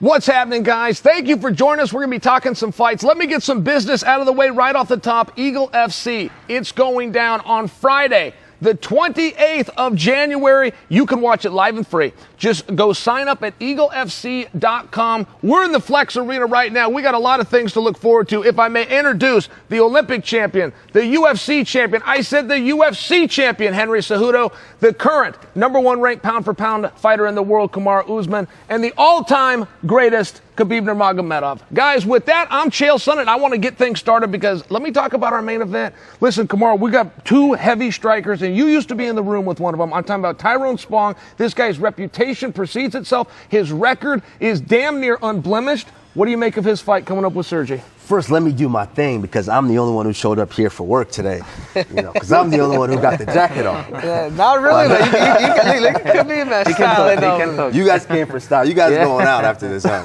What's happening, guys? Thank you for joining us. We're going to be talking some fights. Let me get some business out of the way right off the top. Eagle FC, it's going down on Friday, the 28th of January. You can watch it live and free. Just go sign up at EagleFC.com. We're in the Flex Arena right now. We got a lot of things to look forward to. If I may introduce the Olympic champion, the UFC champion, I said the UFC champion, Henry Cejudo, the current #1 ranked pound-for-pound fighter in the world, Kamaru Usman, and the all-time greatest, Khabib Nurmagomedov. Guys, with that, I'm Chael, Sonnen. I want to get things started because let me talk about our main event. Listen, Kamaru, we got two heavy strikers, and you used to be in the room with one of them. I'm talking about Tyrone Spong. This guy's reputation precedes itself. His record is damn near unblemished. What do you make of his fight coming up with Sergey? First, let me do my thing because I'm the only one who showed up here for work today. You know, because I'm the only one who got the jacket on. Yeah, not really. You can be in style. You guys came for style. You guys going out after this, huh?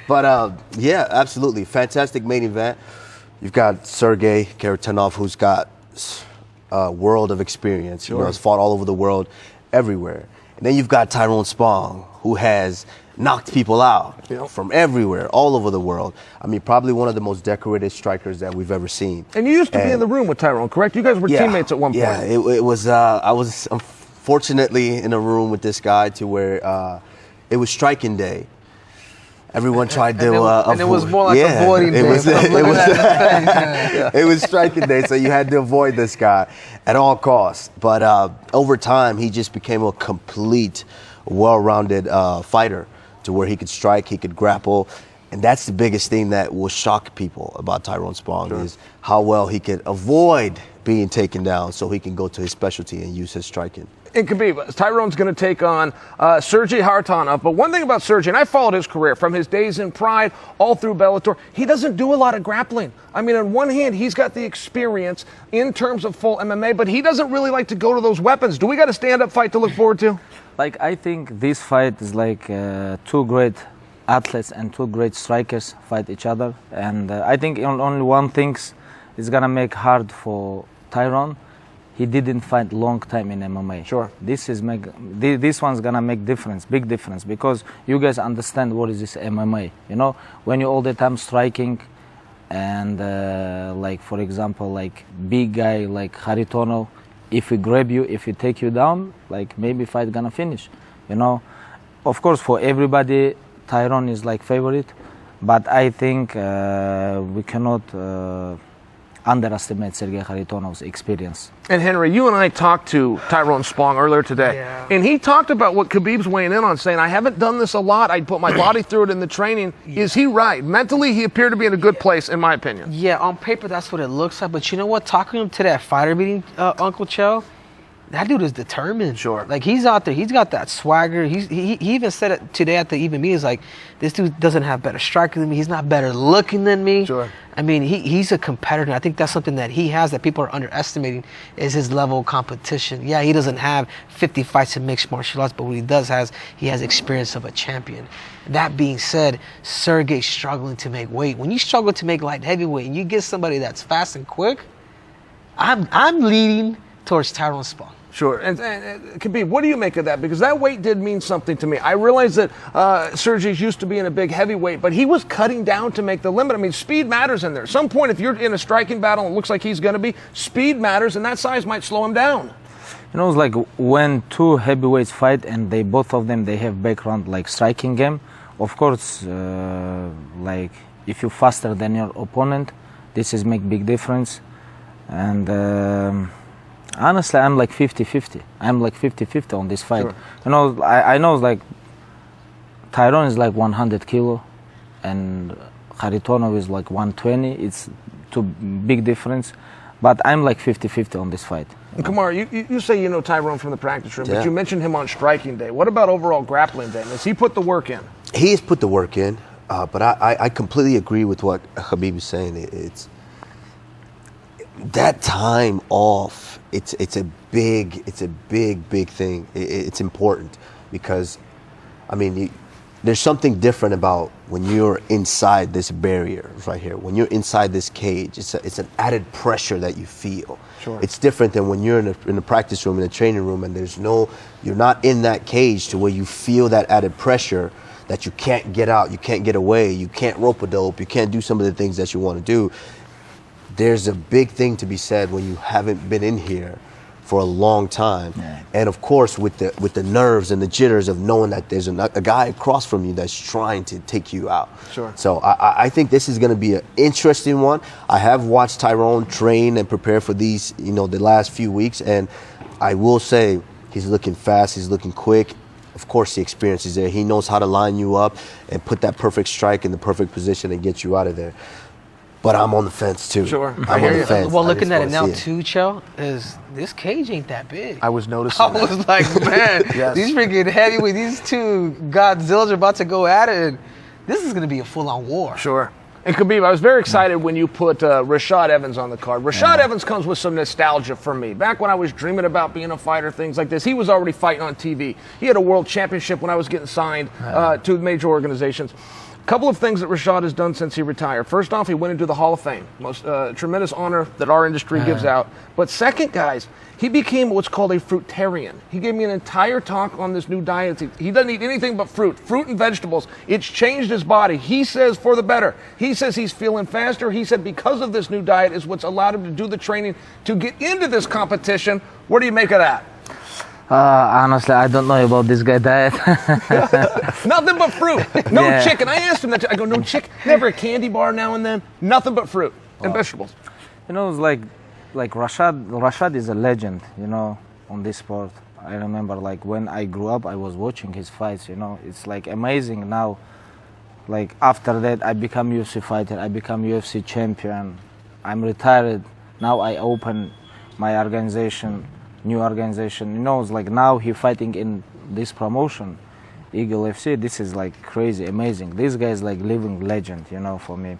But yeah, absolutely, fantastic main event. You've got Sergey Kharitonov, who's got a world of experience. Sure. You know, has fought all over the world, everywhere. And then you've got Tyrone Spong, who has knocked people out from everywhere, all over the world. I mean, probably one of the most decorated strikers that we've ever seen. And you used to be in the room with Tyrone, correct? You guys were teammates at one point. Yeah, it was. I was unfortunately in a room with this guy to where it was striking day. Everyone tried to avoid. And it was more like avoiding day. It was striking day, so you had to avoid this guy at all costs. But over time, he just became a complete, well-rounded fighter to where he could strike, he could grapple. And that's the biggest thing that will shock people about Tyrone Spong is how well he could avoid being taken down so he can go to his specialty and use his striking. And Khabib, Tyrone's going to take on Sergey Kharitonov. But one thing about Sergey, and I followed his career from his days in Pride all through Bellator, he doesn't do a lot of grappling. I mean, on one hand, he's got the experience in terms of full MMA, but he doesn't really like to go to those weapons. Do we got a stand-up fight to look forward to? Like, I think this fight is like two great athletes and two great strikers fight each other. And I think only one thing is going to make hard for Tyrone. He didn't fight long time in MMA. Sure. This one's gonna make difference, big difference, because you guys understand what is this MMA. You know, when you all the time striking, and like for example, like big guy like Kharitonov, if he grab you, if he take you down, like maybe fight gonna finish. You know, of course for everybody, Tyrone is like favorite, but I think we cannot underestimate Sergey Kharitonov's experience. And Henry, you and I talked to Tyrone Spong earlier today, and he talked about what Khabib's weighing in on, saying, I haven't done this a lot. I'd put my body through it in the training. Is he right? Mentally, he appeared to be in a good place, in my opinion. Yeah, on paper, that's what it looks like. But you know what? Talking to that fighter meeting, Uncle Chael, that dude is determined. Sure. Like, he's out there. He's got that swagger. He even said it today at the even meetings, like, this dude doesn't have better striking than me. He's not better looking than me. Sure. I mean, he's a competitor. I think that's something that he has that people are underestimating is his level of competition. Yeah, he doesn't have 50 fights in mixed martial arts, but what he does he has experience of a champion. That being said, Sergey's struggling to make weight. When you struggle to make light heavyweight and you get somebody that's fast and quick, I'm leaning towards Tyrone Spong. Sure. And Khabib, what do you make of that? Because that weight did mean something to me. I realize that Sergey's used to being a big heavyweight, but he was cutting down to make the limit. I mean, speed matters in there. At some point, if you're in a striking battle and it looks like he's going to be, speed matters, and that size might slow him down. You know, it's like when two heavyweights fight and both of them have background like striking game. Of course, like if you're faster than your opponent, this is make big difference. And honestly, I'm like 50-50. I'm like 50-50 on this fight. Sure. You know, I know like Tyrone is like 100 kilo and Kharitonov is like 120. It's too big difference. But I'm like 50-50 on this fight. And Kamaru, you say you know Tyrone from the practice room, but you mentioned him on striking day. What about overall grappling day? Has he put the work in? He has put the work in, but I completely agree with what Khabib is saying. It's that time off. It's a big thing. It's important because, I mean, there's something different about when you're inside this barrier right here. When you're inside this cage, it's an added pressure that you feel. Sure. It's different than when you're in a practice room, in a training room, and you're not in that cage to where you feel that added pressure that you can't get out, you can't get away, you can't rope-a-dope, you can't do some of the things that you want to do. There's a big thing to be said when you haven't been in here for a long time. Yeah. And of course, with the nerves and the jitters of knowing that there's a guy across from you that's trying to take you out. Sure. So I think this is going to be an interesting one. I have watched Tyrone train and prepare for these, the last few weeks, and I will say he's looking fast, he's looking quick. Of course, the experience is there. He knows how to line you up and put that perfect strike in the perfect position and get you out of there. But I'm on the fence too. Sure. I'm on the fence. Well, looking at it now too, Chael, is this cage ain't that big. I was noticing. I was like, man, Yes. these freaking heavyweight, these two Godzillas are about to go at it. And this is going to be a full-on war. Sure. And Khabib, I was very excited when you put Rashad Evans on the card. Rashad Evans comes with some nostalgia for me. Back when I was dreaming about being a fighter, things like this, he was already fighting on TV. He had a world championship when I was getting signed to major organizations. A couple of things that Rashad has done since he retired. First off, he went into the Hall of Fame. Most tremendous honor that our industry gives out. But second, guys, he became what's called a fruitarian. He gave me an entire talk on this new diet. He doesn't eat anything but fruit and vegetables. It's changed his body. He says for the better. He says he's feeling faster. He said because of this new diet is what's allowed him to do the training to get into this competition. What do you make of that? Honestly, I don't know about this guy diet. Nothing but fruit. No chicken. I asked him that. I go, no chicken. Never a candy bar now and then. Nothing but fruit and vegetables. It's like Rashad is a legend, on this sport. I remember when I grew up, I was watching his fights, It's amazing now. After that, I become UFC fighter. I become UFC champion. I'm retired. Now I open my organization. New organization, now he fighting in this promotion, EagleFC. This is crazy, amazing. This guy is living legend, for me.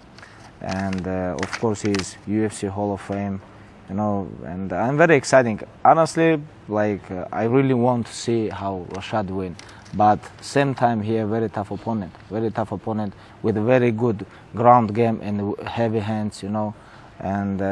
And of course he's UFC Hall of Fame, and I'm very excited. Honestly, I really want to see how Rashad win. But same time he a very tough opponent with a very good ground game and heavy hands, and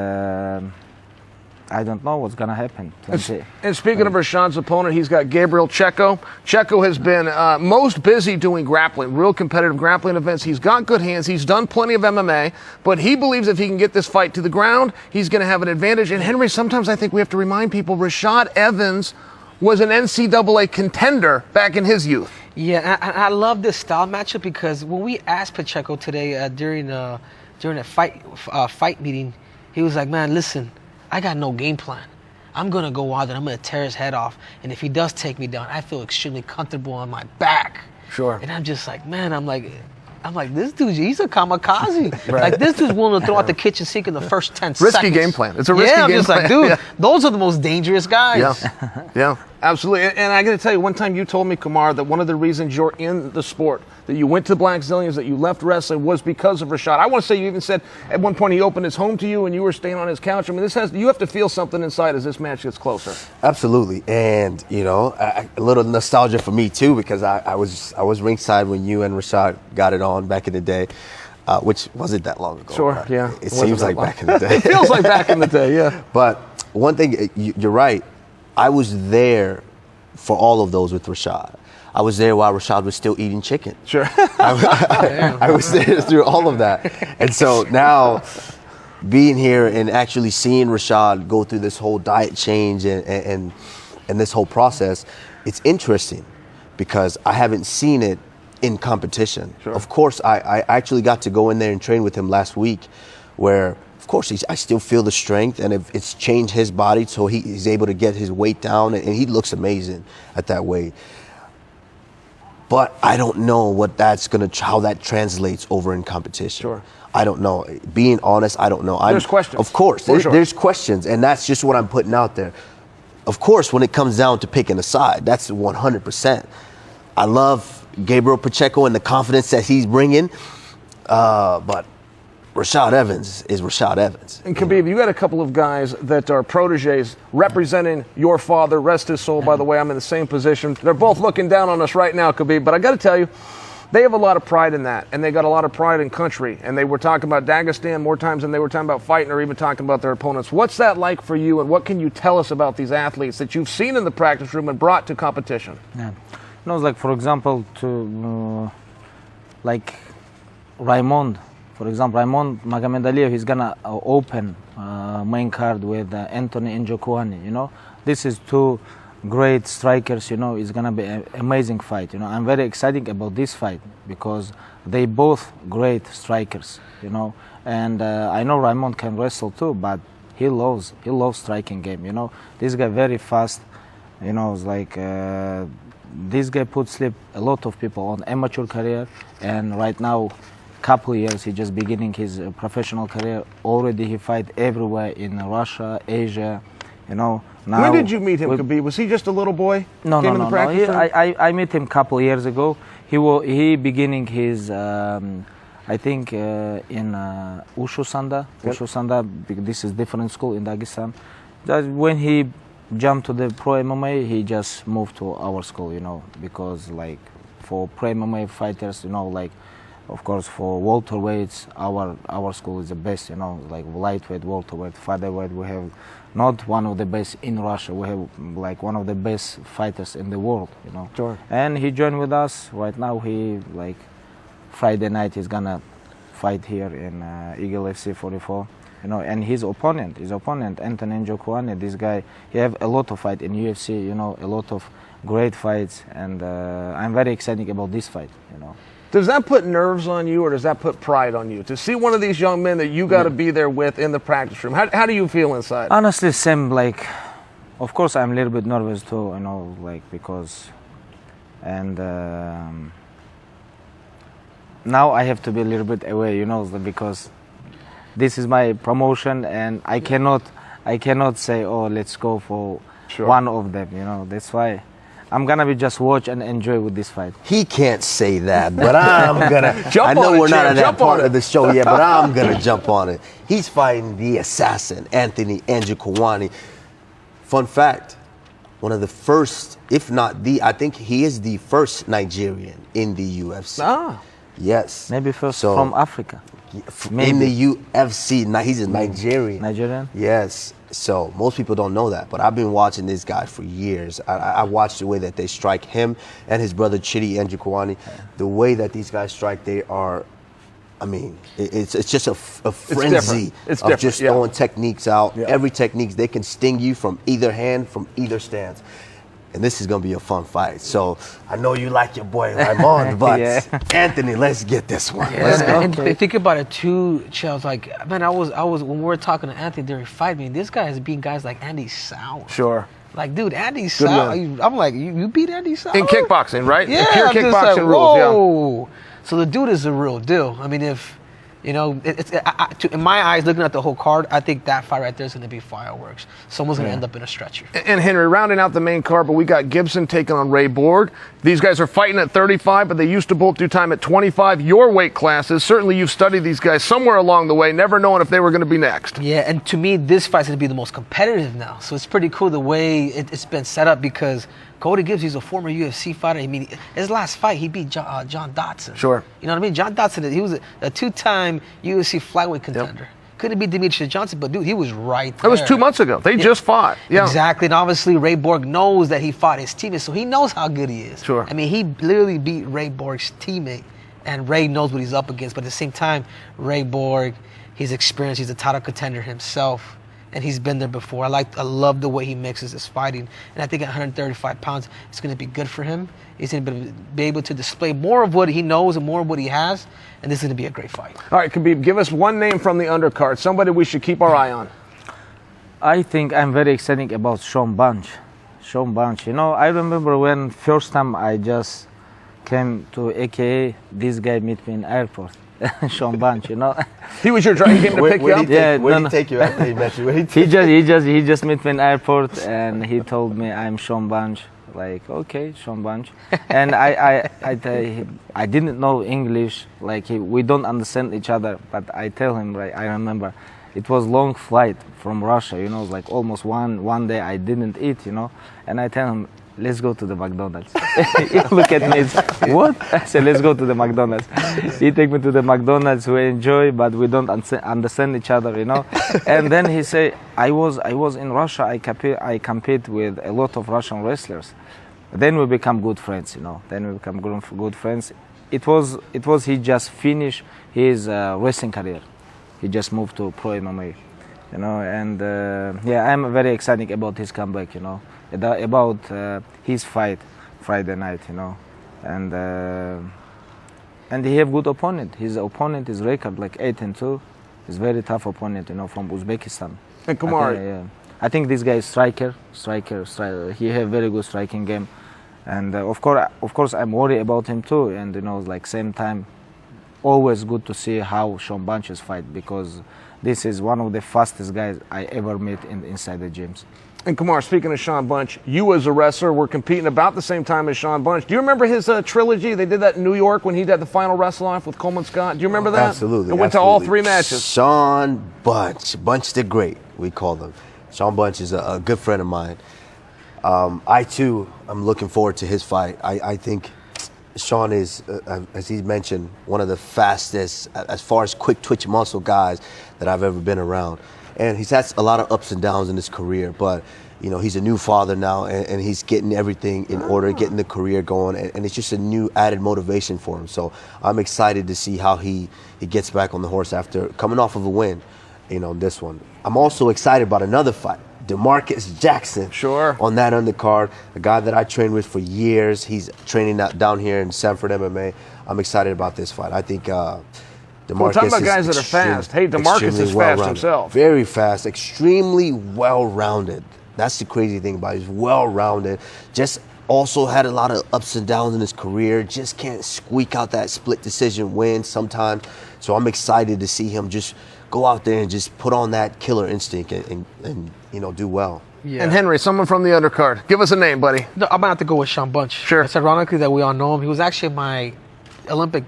I don't know what's going to happen. And speaking of Rashad's opponent, he's got Gabriel Chakot. Chakot has been most busy doing grappling, real competitive grappling events. He's got good hands. He's done plenty of MMA, but he believes if he can get this fight to the ground, he's going to have an advantage. And Henry, sometimes I think we have to remind people Rashad Evans was an NCAA contender back in his youth. Yeah, I love this style matchup because when we asked Pacheco today during a fight meeting, he was like, man, listen, I got no game plan. I'm going to go out and I'm going to tear his head off. And if he does take me down, I feel extremely comfortable on my back. Sure. And I'm just like, man, I'm like, this dude, he's a kamikaze. Right. This dude's willing to throw out the kitchen sink in the first 10 seconds. Risky game plan. It's a risky game plan. I'm just like, dude, those are the most dangerous guys. Yeah, absolutely. And I got to tell you, one time you told me, Kamar, that one of the reasons you're in the sport, that you went to Black Zillions, that you left wrestling, was because of Rashad. I want to say you even said at one point he opened his home to you and you were staying on his couch. I mean, you have to feel something inside as this match gets closer. Absolutely. And, a little nostalgia for me too, because I was ringside when you and Rashad got it on back in the day. Which wasn't that long ago. Sure, yeah. It seems like back in the day. It feels like back in the day, yeah. But one thing, you're right. I was there for all of those with Rashad. I was there while Rashad was still eating chicken. Sure. I was there through all of that. And so now being here and actually seeing Rashad go through this whole diet change and this whole process, it's interesting because I haven't seen it in competition. Sure. Of course, I actually got to go in there and train with him last week where, of course, I still feel the strength and it's changed his body so he's able to get his weight down and he looks amazing at that weight. But I don't know how that translates over in competition. Sure. I don't know. Being honest, I don't know. There's questions. Of course, there's questions, and that's just what I'm putting out there. Of course, when it comes down to picking a side, that's 100%. I love Gabriel Pacheco and the confidence that he's bringing, but Rashad Evans is Rashad Evans. And Khabib, you got a couple of guys that are proteges representing your father. Rest his soul, by the way. I'm in the same position. They're both looking down on us right now, Khabib. But I got to tell you, they have a lot of pride in that. And they got a lot of pride in country. And they were talking about Dagestan more times than they were talking about fighting or even talking about their opponents. What's that like for you? And what can you tell us about these athletes that you've seen in the practice room and brought to competition? Yeah. It's like, for example, like Raymond, for example, Raymond Magomedov, he's gonna open main card with Anthony Njokuani. You know, this is two great strikers. You know, it's gonna be an amazing fight. You know, I'm very excited about this fight because they both great strikers. You know, and I know Raymond can wrestle too, but he loves striking game. You know, this guy very fast. You know, it's like this guy put sleep a lot of people on amateur career, and right now, couple years he just beginning his professional career. Already he fight everywhere in Russia, Asia. You know. Now, when did you meet him, Khabib? Was he just a little boy? No. I met him couple years ago. He beginning his I think in Ushu Sanda. Yep. Ushu Sanda. This is different school in Dagestan. When he jumped to the pro MMA, he just moved to our school. You know, because like for pro MMA fighters, you know, like of course for welterweights, our school is the best. You know, like lightweight, welterweight, featherweight. We have not one of the best in Russia. We have like one of the best fighters in the world, you know. Sure. And he joined with us. Right now he like Friday night he's gonna fight here in EagleFC44. You know, and his opponent, Anthony Njokuani, this guy, he have a lot of fight in UFC, you know, a lot of great fights, and I'm very excited about this fight, you know. Does that put nerves on you, or does that put pride on you? To see one of these young men that you got to be there with in the practice room, how do you feel inside? Honestly, same, like, of course I'm a little bit nervous too, you know, like, because, and now I have to be a little bit away, you know, because this is my promotion, and I cannot say, oh, let's go for one of them, you know. That's why I'm gonna be just watch and enjoy with this fight. He can't say that, but I'm gonna jump I know on we're it, not at that jump part on of the show yet, but I'm gonna jump on it. He's fighting the assassin, Anthony Njokuani. Fun fact, one of the first, if not the, I think he is the first Nigerian in the UFC. Ah. Yes. Maybe first from Africa. Maybe. In the UFC, he's a Nigerian. Nigerian? Yes. So most people don't know that, but I've been watching this guy for years. I watched the way that they strike, him and his brother Chidi Njokuani. The way that these guys strike, they are, I mean, it's just a frenzy of just throwing techniques out. Yeah. Every technique, they can sting you from either hand, from either stance. And this is going to be a fun fight. So I know you like your boy Raymond, but Anthony, let's get this one. Yeah, let's go. And think about it too, Chael. Like, man, I was when we were talking to Anthony during fight, man, this guy has beaten guys like Andy Sauer. Sure. Like, dude, Andy Sauer. I'm like, you beat Andy Sauer? In kickboxing, right? Yeah. Pure kickboxing like, rules, whoa. So the dude is a real deal. I mean, if, you know, in my eyes, looking at the whole card, I think that fight right there is going to be fireworks. Someone's going to end up in a stretcher. And Henry, rounding out the main card, but we got Gibson taking on Ray Borg. These guys are fighting at 35, but they used to both do time at 25. Your weight classes, certainly you've studied these guys somewhere along the way, never knowing if they were going to be next. Yeah, and to me, this fight's going to be the most competitive now. So it's pretty cool the way it's been set up, because Cody Gibbs, he's a former UFC fighter. I mean, his last fight, he beat John Dodson. Sure. You know what I mean? John Dodson, he was a two-time UFC flyweight contender. Yep. Couldn't beat Demetrius Johnson, but dude, he was right there. That was 2 months ago. They just fought. Yeah. Exactly. And obviously, Ray Borg knows that he fought his teammate, so he knows how good he is. Sure. I mean, he literally beat Ray Borg's teammate, and Ray knows what he's up against. But at the same time, Ray Borg, he's experienced. He's a title contender himself, and he's been there before. I love the way he mixes his fighting, and I think at 135 pounds, it's going to be good for him. He's going to be able to display more of what he knows and more of what he has, and this is going to be a great fight. All right, Khabib, give us one name from the undercard, somebody we should keep our eye on. I think I'm very excited about Sean Bunch. Sean Bunch, you know, I remember when first time I just came to AKA, this guy met me in airport. Sean Bunch, you know. He was your driver. He came to pick you up. Where did he take you after he met you? He just met me in airport, and he told me I'm Sean Bunch. Like, okay, Sean Bunch. And I didn't know English. Like, we don't understand each other. But I tell him, right, I remember, it was long flight from Russia. You know, like almost one day I didn't eat. You know, and I tell him, let's go to the McDonald's. He look at me, what? I said, let's go to the McDonald's. He take me to the McDonald's, we enjoy, but we don't understand each other, you know. And then he say, I was in Russia, I compete with a lot of Russian wrestlers. Then we become good friends, you know. Then we become good friends. it was he just finished his wrestling career. He just moved to pro MMA, you know, and yeah, I'm very excited about his comeback, you know, about his fight Friday night, you know, and he have good opponent. His opponent is record like 8-2. He's very tough opponent, you know, from Uzbekistan. And Kamaru, I think this guy is striker. He have very good striking game, and of course, I'm worried about him too. And you know, like same time, always good to see how Sean Bunches fight, because this is one of the fastest guys I ever met inside the gyms. And Kamaru, speaking of Sean Bunch, you as a wrestler were competing about the same time as Sean Bunch. Do you remember his trilogy? They did that in New York when he did the final wrestle-off with Coleman Scott. Do you remember that? Absolutely. And went to all 3 matches. Sean Bunch the Great, we call him. Sean Bunch is a good friend of mine. I too am looking forward to his fight. I think Sean is, as he mentioned, one of the fastest, as far as quick twitch muscle guys that I've ever been around. And he's had a lot of ups and downs in his career, but you know, he's a new father now, and he's getting everything in order, getting the career going, and it's just a new added motivation for him. So I'm excited to see how he gets back on the horse after coming off of a win, you know, this one. I'm also excited about another fight, DeMarcus Jackson. Sure. On that undercard, a guy that I trained with for years. He's training down here in Sanford MMA. I'm excited about this fight. I think DeMarcus, we're talking about guys that are fast. Hey, DeMarcus is fast himself. Very fast, extremely well-rounded. That's the crazy thing about it. He's well-rounded. Just also had a lot of ups and downs in his career. Just can't squeak out that split decision win sometimes. So I'm excited to see him just go out there and just put on that killer instinct and you know, do well. Yeah. And Henry, someone from the undercard. Give us a name, buddy. No, I'm gonna have to go with Sean Bunch. Sure. It's ironically that we all know him. He was actually my Olympic.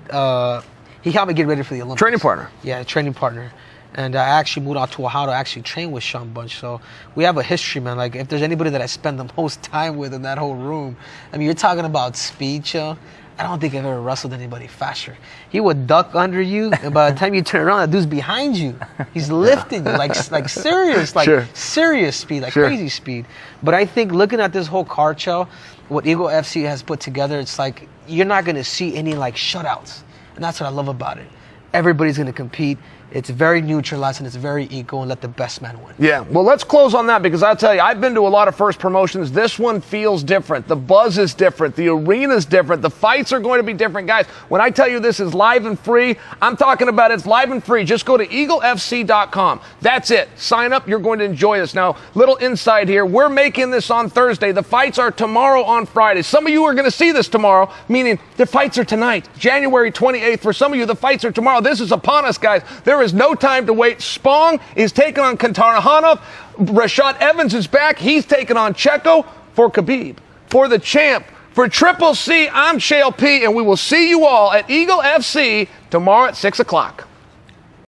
He helped me get ready for the Olympics. Training partner. Yeah, training partner. And I actually moved out to Ohio to actually train with Sean Bunch. So we have a history, man. Like, if there's anybody that I spend the most time with in that whole room, I mean, you're talking about speed, Chael. I don't think I've ever wrestled anybody faster. He would duck under you, and by the time you turn around, that dude's behind you. He's lifting you, like serious, like Sure. serious speed, like Sure. crazy speed. But I think looking at this whole card, Chael, what Eagle FC has put together, it's like you're not going to see any like shutouts. And that's what I love about it. Everybody's going to compete. It's very neutralized and it's very equal, and let the best man win. Yeah, well, let's close on that, because I'll tell you, I've been to a lot of first promotions. This one feels different. The buzz is different. The arena's different. The fights are going to be different. Guys, when I tell you this is live and free, I'm talking about it's live and free. Just go to EagleFC.com. That's it. Sign up. You're going to enjoy this. Now, little insight here. We're making this on Thursday. The fights are tomorrow on Friday. Some of you are going to see this tomorrow, meaning the fights are tonight, January 28th. For some of you, the fights are tomorrow. This is upon us, guys. There is no time to wait. Spong is taking on Kantarahanov. Rashad Evans is back. He's taking on Checo for Khabib. For the champ, for Triple C, I'm Chael P, and we will see you all at Eagle FC tomorrow at 6 o'clock.